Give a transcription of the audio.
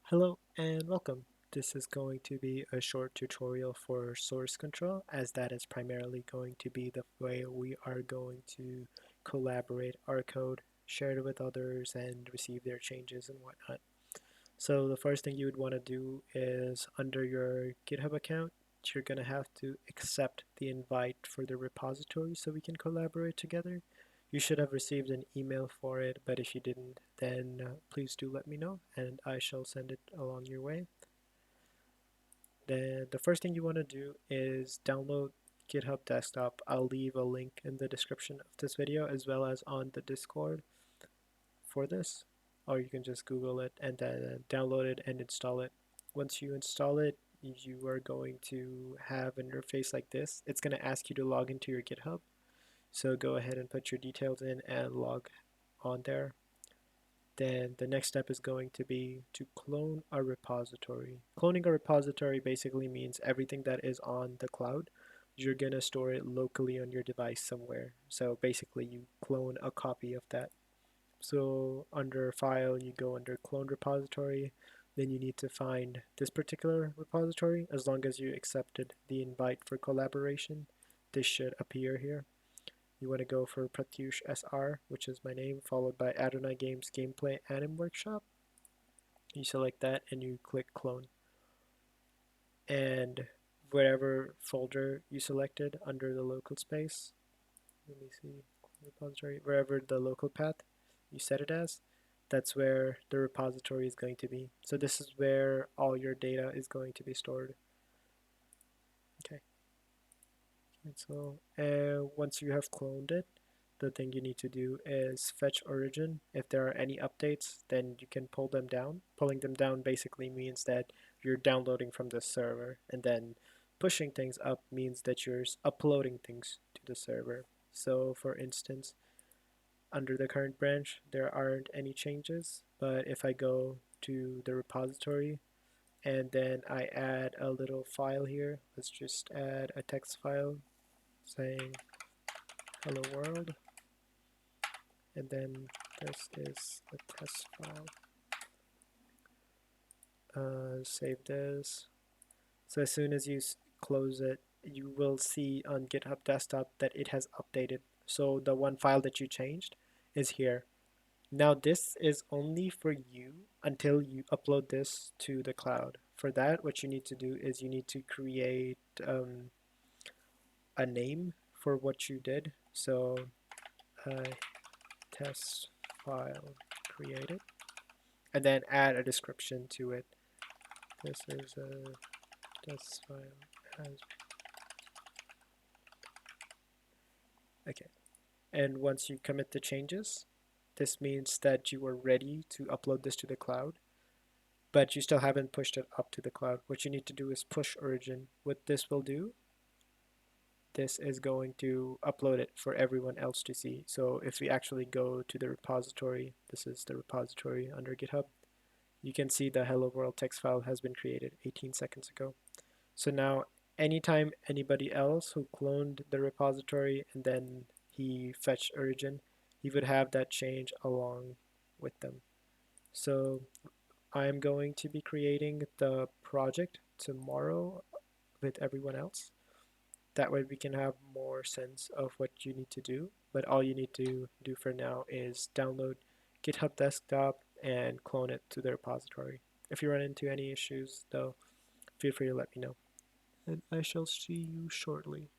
Hello and welcome. This is going to be a short tutorial for source control, as that is primarily going to be the way we are going to collaborate our code, share it with others, and receive their changes and whatnot. So the first thing you would want to do is under your GitHub account, you're going to have to accept the invite for the repository so we can collaborate together. You should have received an email for it, but if you didn't, then please do let me know and I shall send it along your way. Then the first thing you want to do is download GitHub Desktop. I'll leave a link in the description of this video as well as on the Discord for this, or you can just Google it and then download it and install it. Once you install it, you are going to have an interface like this. It's going to ask you to log into your GitHub. So go ahead and put your details in and log on there. Then the next step is going to be to clone a repository. Cloning a repository basically means everything that is on the cloud, you're going to store it locally on your device somewhere. So basically you clone a copy of that. So under file, you go under clone repository, then you need to find this particular repository. As long as you accepted the invite for collaboration, this should appear here. You want to go for Pratyush SR, which is my name, followed by Adonai Games Gameplay Anim Workshop. You select that and you click clone. And whatever folder you selected under the local space, let me see, repository, wherever the local path you set it as, that's where the repository is going to be. So this is where all your data is going to be stored. Okay, and so once you have cloned it, the thing you need to do is fetch origin. If there are any updates, then you can pull them down. Pulling them down basically means that you're downloading from the server, and then pushing things up means that you're uploading things to the server. So for instance, under the current branch, there aren't any changes, but if I go to the repository and then I add a little file here, let's just add a text file saying hello world, and then this is the test file. Save this. So as soon as you close it, you will see on GitHub Desktop that it has updated. So the one file that you changed is here. Now this is only for you until you upload this to the cloud. For that, what you need to do is you need to create a name for what you did. So test file created, and then add a description to it. This is a test file as okay. And once you commit the changes, this means that you are ready to upload this to the cloud, but you still haven't pushed it up to the cloud. What you need to do is push origin. What this will do, this is going to upload it for everyone else to see. So if we actually go to the repository, this is the repository under GitHub, you can see the hello world text file has been created 18 seconds ago. So now anytime anybody else who cloned the repository and then he fetched origin, he would have that change along with them. So I'm going to be creating the project tomorrow with everyone else. That way we can have more sense of what you need to do. But all you need to do for now is download GitHub Desktop and clone it to the repository. If you run into any issues though, feel free to let me know. And I shall see you shortly.